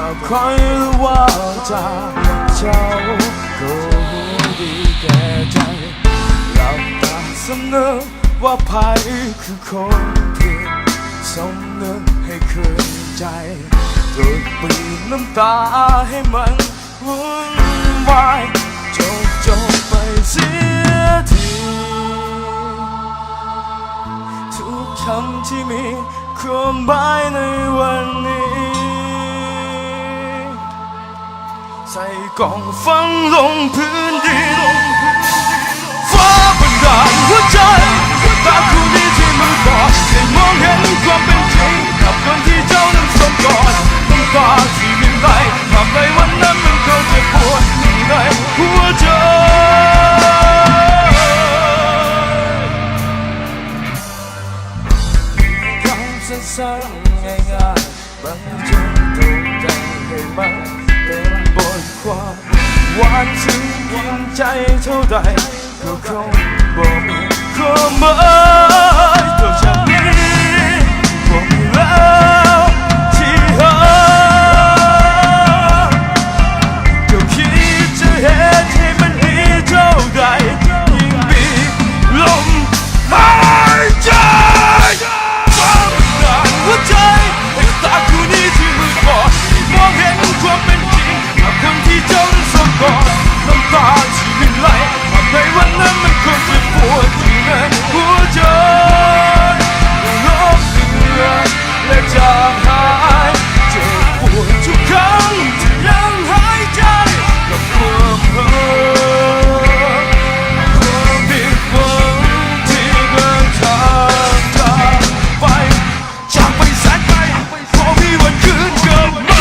ากคอยรู้ว่าจากเจ้าก็รู้ดีแก่ใจหลับตาเสนอว่าภัยคือคนผิดสมนึกให้คืนใจโดยปีน้ำตาให้มันวุ่นวายจบไปเสียทีทุกคำที่มีความหมายในวันนี้ใส่กล่องฝังลงพื้นดินฟ้าบันดาลหัวใจตาคู่นี้ที่มือบอกได้มองเห็นความเป็นจริงกับคนที่เจ้านั้นสมกอดน้ำตาที่รินไหลทำในวันนั้นมันก็เจ็บปวดในหัวใจคำสั้นๆง่ายๆบางจุดตรงใจให้มันเป็นบทความหวานซึ้งกินใจเท่าใดก็คงบ่มีความหมายต่อจากนี้บ่มีแล้วที่หาก็คิดจะเหตุให้มันดีเท่าใดยิ่งมีลมหายใจความดันหัวใจให้ตาคู่นี้ที่มืดบอดมองเห็นความเป็นจริงกับคนที่เจ้านั้นสมกอดน้ำตาที่รินไหลทำให้วันนั้นมันคงจะปวดอยู่ในหัวใจลบเลือนและจางหายเจ็บปวดทุกครั้งที่ยังหายใจกับความเพ้อความผิดหวังที่เดินทางจากไปแสนไกลพอมีวันคืนกลับมา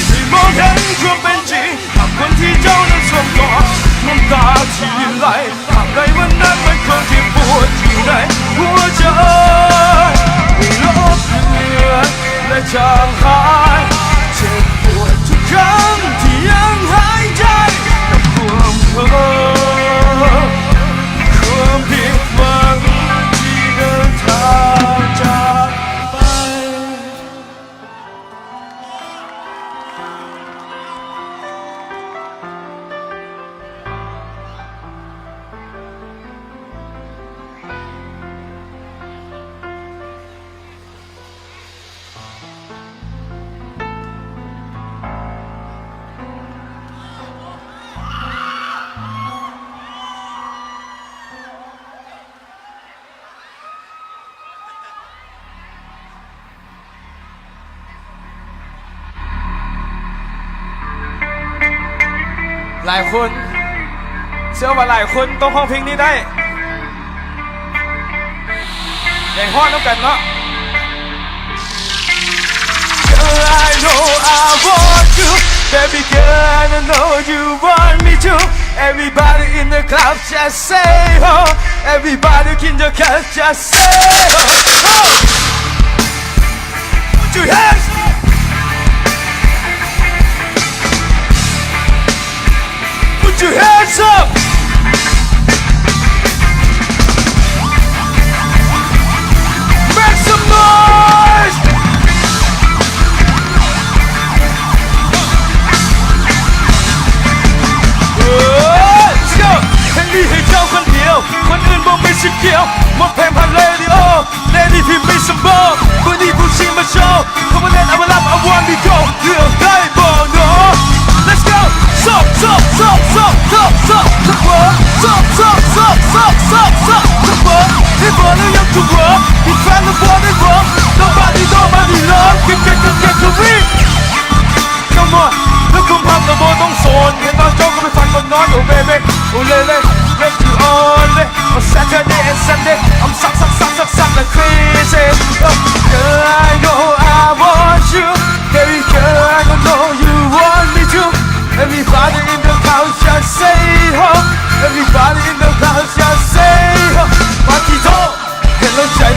ที่มองเห็นความเป็นจริงกับคนที่เจ้านั้นสวมกอดน้ำตาที่ไหลทำในวันนั้นมันคงเจ็บปวดอยู่ในหัวใจไม่ลบเลือนและจางหายเจ็บปวดทุกครั้งที่ยังหายใจกับความเพ้อความผิดหวังที่เดินทางจากไปหลายคนเชื่อว่าหลายคนต้องห้องเพลงนี้ได้อย่างห้องน้ำกันเนาะ Girl I know I want you Baby girl I know you want me too Everybody in the club just say oh Everybody in the club just say oh Put your hands Put your hands up! Make some noise! Let's go! เพลงนี้ให้เจ้าคนเดียวคนอื่นบอกไม่สิเกี่ยวหมดเพลงผ่านเรดิโอเลดี้ที่มีสมบูรณ์คนนี้ผู้ชิงมาโชว์เขามาเล่นเอามารับเอาวันมีโกเรื่องได้บอกเนาะ Let's go! Sup, sup, sup, sup, sup, sup, the world. Sup, sup, sup, sup, sup, sup, the world. If only you could work, you try to want it wrong. Nobody love, get to read. Come on, look come pop the ball, don't zone. And now Joe come find but not, oh baby. Oh lele, let you on it. On Saturday and Sunday, I'm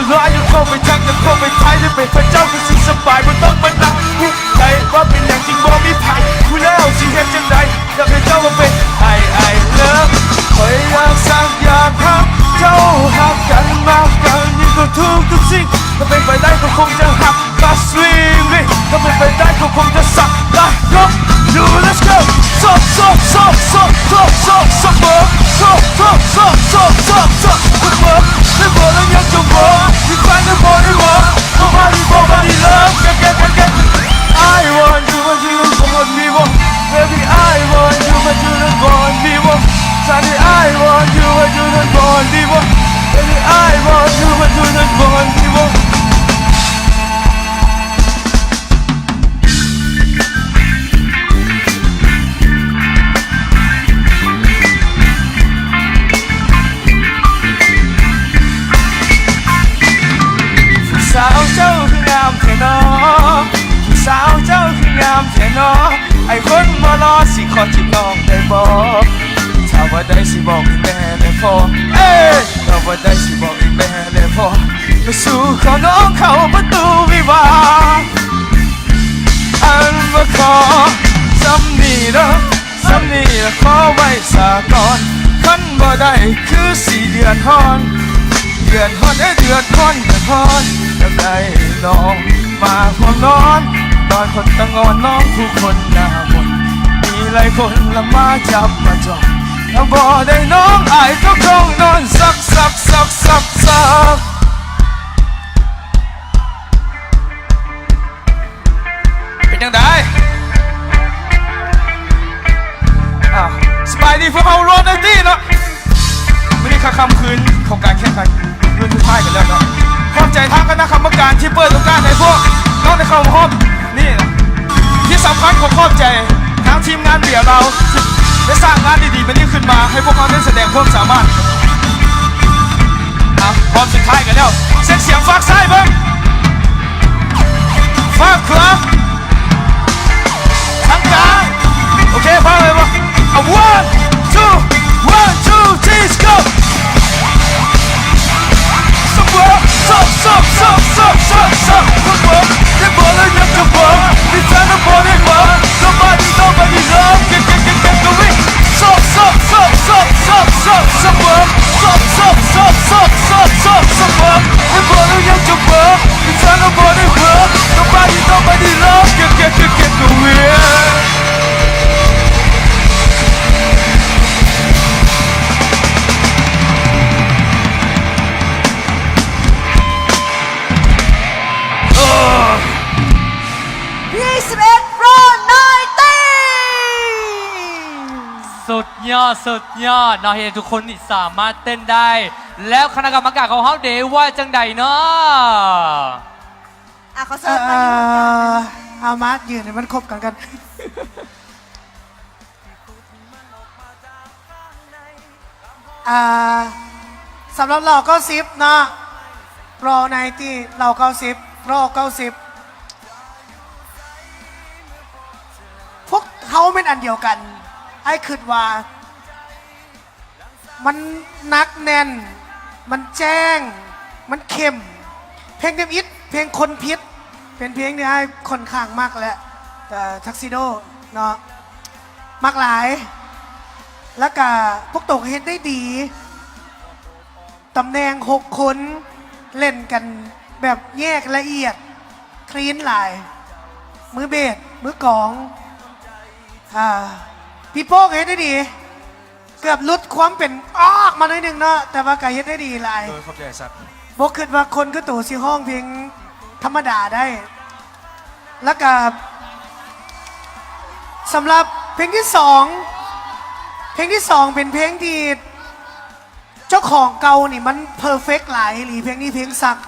ก็ร้ายยังเข้าไปทักยังเข้าไปท้ายจะเป็นพระเจ้าก็สิสบายมันต้องมานั่งทุกข์ใจว่าเป็นอย่างจริงบ่มีภัยกูแล้วสิเห็นจังใดอยากให้เจ้ามาเป็นไอเลิฟคอยอยากสักอย่างหักเจ้าหักกันมากกันยิ่งกว่าทุกสิ่งถ้าเป็นไปได้ก็คงจะหักมาสวีวิ่งถ้าเป็นไปได้ก็คงจะสักได้ยกอยู่ let's go ซบเบิร์ไม่บอกแล้วยังจะบอกที่แฟนไม่บอกได้บอก nobody love get I want you but you don't want me more baby I want you but you don't want me more Sunny I want you but you don't want me more baby I want you but you don't want me moreสาวเจ้าคืองามแท้น้อสาวเจ้าคืองามแท้น้อไอ้คนมารอสิขอจีบน้องได้บอกถ้าว่าได้สิบอกอีแม่เลยพอถ้าว่าได้สิบอกอีแม่เลยพอไปสู่ขอน้องเข้าประตูวิวาอันมาขอซ้ำนี่ละขอไว้สาก่อนคันบ่ได้คือสี่เดือนฮ้อนเดือนฮ้อนอยากได้น้องมาห่วงนอนคนตะงอนน้องทุกคนหน้ามนมีหลายคนละมาจับมาจองถ้าบ่ได้น้องอายก็คงนอนซักเป็นยังไงสบายดีพวกเราโรดได้ดีเนาะไม่ได้ค่ำคืนของการแข่งขันเรื่องทุกท่ายกันแล้วเนาะขอบใจทางคณะกรรมการที่เปิดโอกาสให้พวกน้องได้เข้ามาพบนี่ที่สำคัญของขอบใจทางทีมงานเดี่ยวเราได้สร้างงานดีๆแบบนี้ขึ้นมาให้พวกเขาได้แสดงความสามารถพร้อมสุดท้ายกันแล้วเส้นเสียงฝากซ้ายเบิ้งฝากขวาทางกลางโอเคฟังเลยว่า one two three go They ball and you can ball. We try to ball it well. Nobody love. Get going. They ball and you can ball. We try to ball it well. Nobody love. Get going.สุดยอดเนาะเห็นทุกคนนี่สามารถเต้นได้ แล้วคณะกรรมการของเขาเดว่าจังใดเนาะเขาเสิร์ฟมาเอามายืนให้มันครบกันสำหรับเราก็ซิปเนาะรอในที่เราเก้าซิปรอ90พวกเขาเป็นอันเดียวกันไอ้คิดว่ามันนักแน่นมันแจ้งมันเข้มเพลงเดมอิดเพลงคนพิษเป็นเพลงที่ไอ้ค่อนข้างมากแหละแต่ทักซิโดเนาะมากหลายแล้วก็พวกโตกเห็นได้ดีตำแหน่ง6 คนเล่นกันแบบแยกละเอียดคลีนหลายมือเบสมือกองพี่โป้เห็นได้ดีเกือบลดความเป็นออกมาหน่อยหนึ่งเนาะแต่ว่าก็เห็นได้ดีหลายขอบใจสักบอกคิดว่าคนก็ตู่สิห้องเพลงธรรมดาได้แล้วก็สำหรับเพลงที่สองเป็นเพลงที่เจ้าของเก่านี่มันเพอร์เฟกต์หลายหรือเพลงนี้เพลงสัก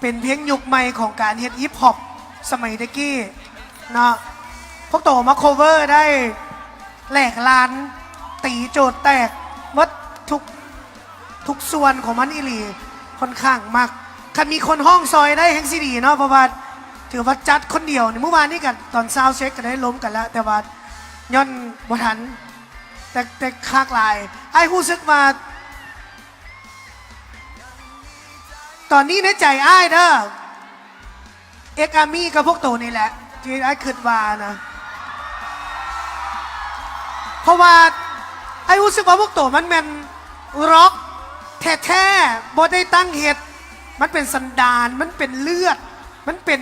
เป็นเพลงยุคใหม่ของการเฮ็ดฮิปฮอปสมัยตะกี้เนาะพวกโตมาโคเวอร์ได้แหลกลานตีโจทย์แตกวัดทุกส่วนของมันอิลีค่อนข้างมากคันมีคนห้องซอยได้แฮงซีดีเนาะเพราะว่าถือว่าจัดคนเดียวเมื่อวานนี้กันตอนซาวเช็คก็ได้ล้มกันแล้วแต่ว่าย้อนบ่ทันแต่คากลายไอ้ผู้ซึกมา ตอนนี้ในใจอ้ายเด้อเอ็กอามี่กับพวกโตนี่แหละ ที่อ้ายคิดว่านะ เพราะว่าไอ้รู้สึกว่าพวกโตมันแมนร็อกแท้ๆบ่ได้ตั้งเหตุมันเป็นสันดานมันเป็นเลือด มันเป็น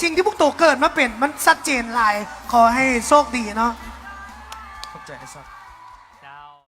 สิ่งที่พวกโตเกิดมาเป็นมันชัดเจนหลาย ขอให้โชคดีเนาะ ขอบใจไอ้สัส